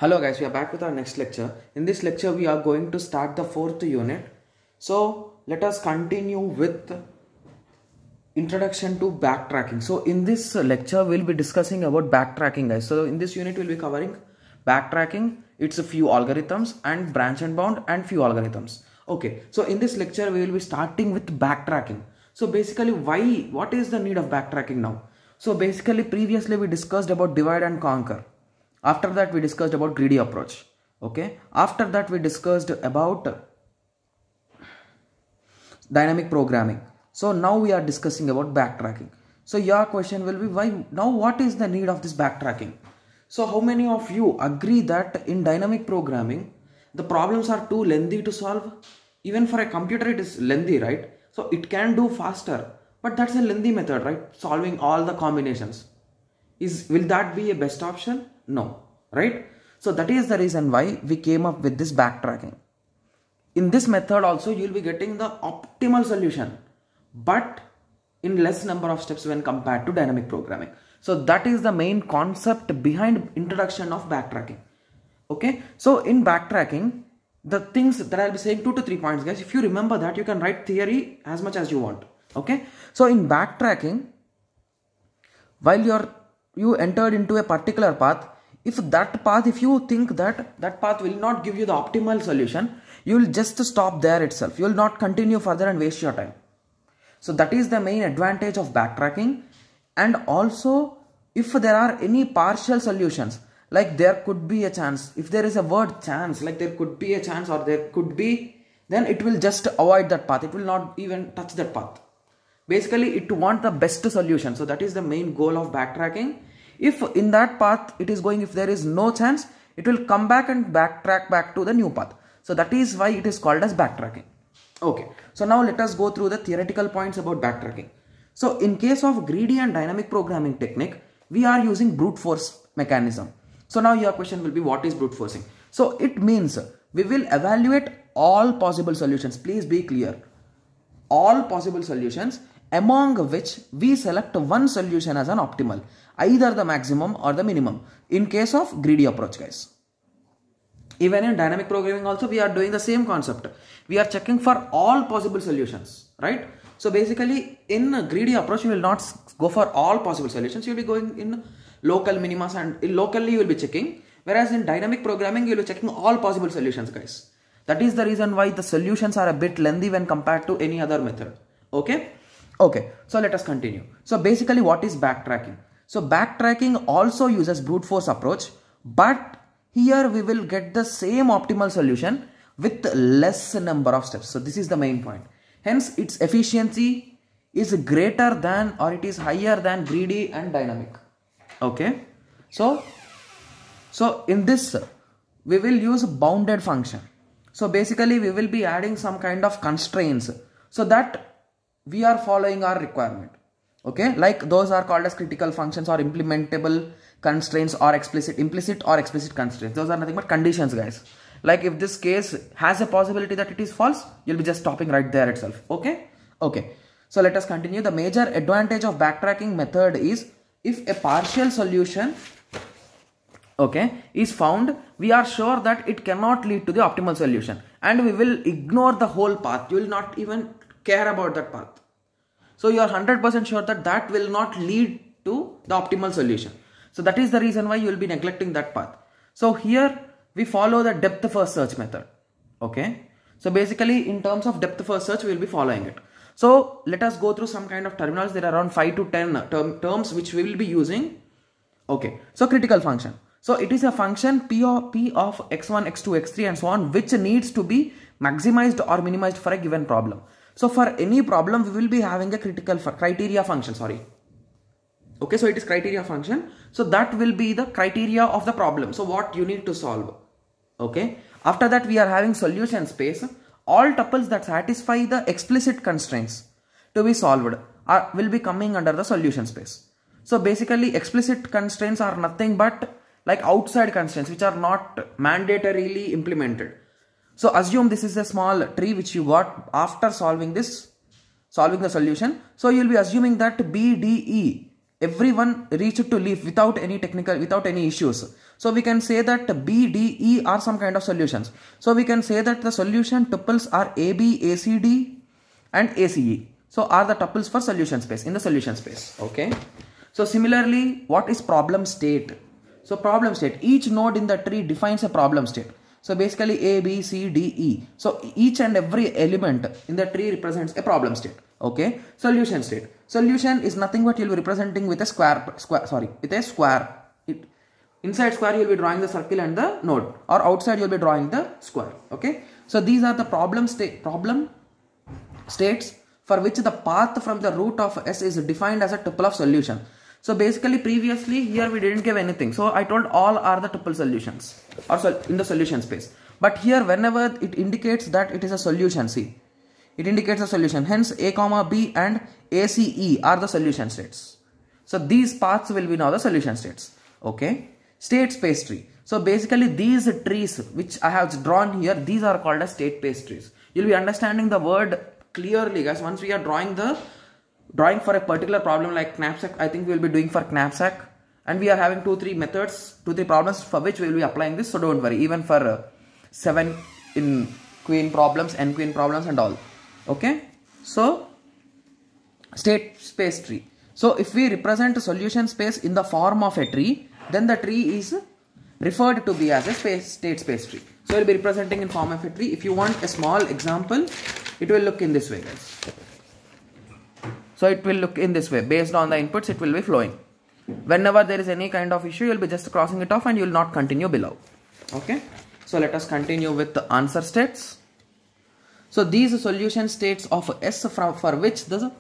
Hello guys, we are back with our next lecture. In this lecture we are going to start the fourth unit. So let us continue with introduction to backtracking. So in this lecture we'll be discussing about backtracking guys. So in this unit we'll be covering backtracking, its a few algorithms and branch and bound and few algorithms. Okay, so in this lecture we will be starting with backtracking. So basically what is the need of backtracking now? So basically previously we discussed about divide and conquer. After that we discussed about greedy approach. Okay, after that we discussed about dynamic programming. So now we are discussing about backtracking. So your question will be, why now, what is the need of this backtracking? So how many of you agree that in dynamic programming the problems are too lengthy to solve? Even for a computer it is lengthy, right? So it can do faster, but that's a lengthy method, right? Solving all the combinations. Will that be a best option? No, right? So that is the reason why we came up with this backtracking. In this method also you will be getting the optimal solution, but in less number of steps when compared to dynamic programming. So that is the main concept behind introduction of backtracking. Okay, so in backtracking, the things that I'll be saying 2 to 3 points guys. If you remember that, you can write theory as much as you want. Okay, so in backtracking, while you entered into a particular path, if you think that path will not give you the optimal solution, you will just stop there itself. You will not continue further and waste your time. So that is the main advantage of backtracking. And also, if there are any partial solutions, like there could be a chance, if there is a word chance, like there could be a chance or there could be, then it will just avoid that path. It will not even touch that path. Basically, it wants the best solution. So that is the main goal of backtracking. If in that path it is going, if there is no chance, it will come back and backtrack back to the new path. So that is why it is called as backtracking. Okay, so now let us go through the theoretical points about backtracking. So in case of greedy and dynamic programming technique, we are using brute force mechanism. So now your question will be, what is brute forcing? So it means we will evaluate all possible solutions. Please be clear. All possible solutions, among which we select one solution as an optimal, either the maximum or the minimum, in case of greedy approach guys. Even in dynamic programming also we are doing the same concept. We are checking for all possible solutions, right? So basically in a greedy approach you will not go for all possible solutions. You will be going in local minimas and locally you will be checking. Whereas in dynamic programming you will be checking all possible solutions guys. That is the reason why the solutions are a bit lengthy when compared to any other method. Okay. Okay, so let us continue. So basically what is backtracking? So backtracking also uses brute force approach, but here we will get the same optimal solution with less number of steps. So this is the main point. Hence its efficiency is greater than, or it is higher than greedy and dynamic. Okay. So in this we will use bounded function. So basically we will be adding some kind of constraints so that we are following our requirement. Okay, like those are called as critical functions or implementable constraints or implicit or explicit constraints. Those are nothing but conditions guys. Like if this case has a possibility that it is false, you'll be just stopping right there itself. Okay. Okay, so let us continue. The major advantage of backtracking method is, if a partial solution is found, we are sure that it cannot lead to the optimal solution, and we will ignore the whole path. You will not even care about that path. So you are 100% sure that that will not lead to the optimal solution. So that is the reason why you will be neglecting that path. So here we follow the depth first search method. Okay. So basically in terms of depth first search we will be following it. So let us go through some kind of terminals. There are around 5 to 10 terms which we will be using. Okay. So critical function. So it is a function p of x1, x2, x3 and so on, which needs to be maximized or minimized for a given problem. So for any problem we will be having a criteria function, sorry. Okay, so it is criteria function. So that will be the criteria of the problem. So what you need to solve. Okay. After that we are having solution space. All tuples that satisfy the explicit constraints to be solved will be coming under the solution space. So basically explicit constraints are nothing but like outside constraints which are not mandatorily implemented. So assume this is a small tree which you got after solving the solution. So you will be assuming that B, D, E everyone reached to leave without any issues. So we can say that B, D, E are some kind of solutions. So we can say that the solution tuples are AB, ACD and ACE. So are the tuples for solution space, in the solution space. Okay. So similarly, what is problem state? So problem state, each node in the tree defines a problem state. So basically A, B, C, D, E. So each and every element in the tree represents a problem state. Okay. Solution state. Solution is nothing but you'll be representing with a square. Inside square you'll be drawing the circle and the node, or outside you'll be drawing the square. Okay. So these are the problem states for which the path from the root of S is defined as a tuple of solution. So basically previously here we didn't give anything. So I told all are the tuple solutions or in the solution space. But here whenever it indicates that it is a solution, see, it indicates a solution. Hence A comma B and ACE are the solution states. So these paths will be now the solution states. Okay. State space tree. So basically these trees which I have drawn here, these are called as state space trees. You'll be understanding the word clearly, guys, once we are drawing for a particular problem like knapsack. I think we will be doing for knapsack, and we are having 2-3 problems for which we will be applying this. So don't worry, even for 7 in queen problems, n queen problems and all. Okay. So state space tree. So if we represent a solution space in the form of a tree, then the tree is referred to be as a state space tree. So it will be representing in form of a tree. If you want a small example, it will look in this way, guys. So it will look in this way. Based on the inputs, it will be flowing. Whenever there is any kind of issue, you will be just crossing it off and you will not continue below. Okay. So let us continue with the answer states. So these solution states of S for which the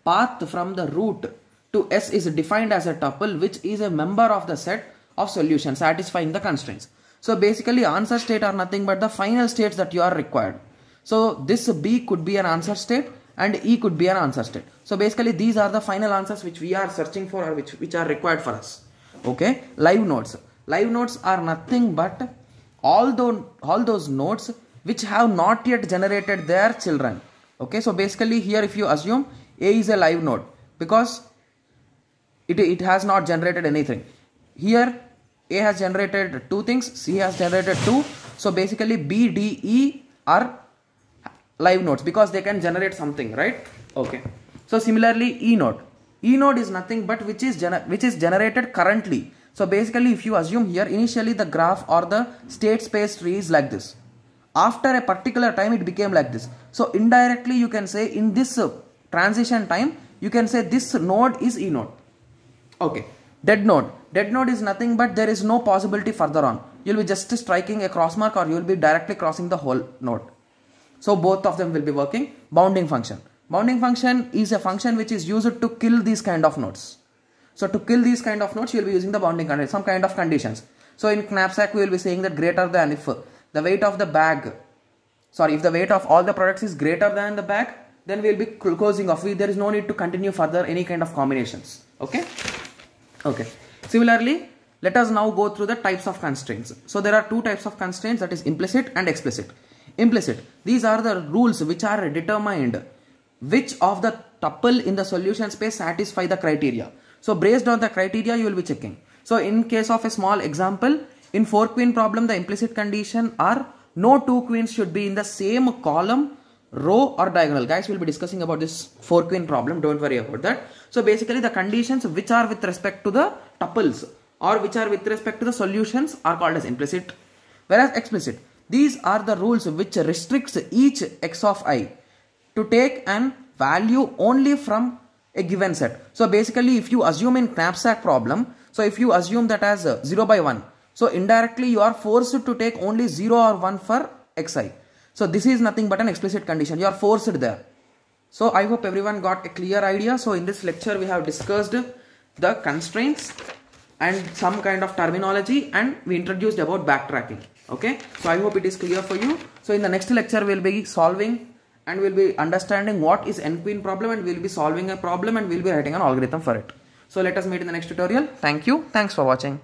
path from the root to S is defined as a tuple which is a member of the set of solutions satisfying the constraints. So basically answer state are nothing but the final states that you are required. So this B could be an answer state and E could be an answer state. So basically these are the final answers which we are searching for, or which are required for us. Okay. Live nodes. Live nodes are nothing but all those nodes which have not yet generated their children. Okay. So basically here if you assume A is a live node because it has not generated anything. Here A has generated 2 things, C has generated 2. So basically B, D, E are live nodes because they can generate something, right? Okay. So similarly E node. E node is nothing but which is generated currently. So basically if you assume here initially the graph or the state space tree is like this. After a particular time it became like this. So indirectly you can say in this transition time you can say this node is E node. Okay. Dead node. Dead node is nothing but there is no possibility further on. You will be just striking a cross mark or you will be directly crossing the whole node. So both of them will be working. Bounding function. Bounding function is a function which is used to kill these kind of nodes. So to kill these kind of nodes, you will be using the bounding condition, some kind of conditions. So in knapsack, we will be saying that greater than if the weight of the bag, if the weight of all the products is greater than the bag, then we will be closing off. There is no need to continue further any kind of combinations. Okay. Okay. Similarly, let us now go through the types of constraints. So there are 2 types of constraints, that is implicit and explicit. Implicit. These are the rules which are determined which of the tuple in the solution space satisfy the criteria. So based on the criteria you will be checking. So in case of a small example, in 4 queen problem the implicit condition are no 2 queens should be in the same column, row or diagonal. Guys, we will be discussing about this 4 queen problem, don't worry about that. So basically the conditions which are with respect to the tuples or which are with respect to the solutions are called as implicit. Whereas explicit, these are the rules which restricts each x of I to take an value only from a given set. So basically if you assume in knapsack problem, so if you assume that as 0 by 1, so indirectly you are forced to take only 0 or 1 for xi. So this is nothing but an explicit condition, you are forced there. So I hope everyone got a clear idea. So in this lecture we have discussed the constraints and some kind of terminology, and we introduced about backtracking. Okay, so I hope it is clear for you. So in the next lecture we will be solving and we will be understanding what is n queen problem, and we will be solving a problem and we will be writing an algorithm for it. So let us meet in the next tutorial. Thank you. Thanks for watching.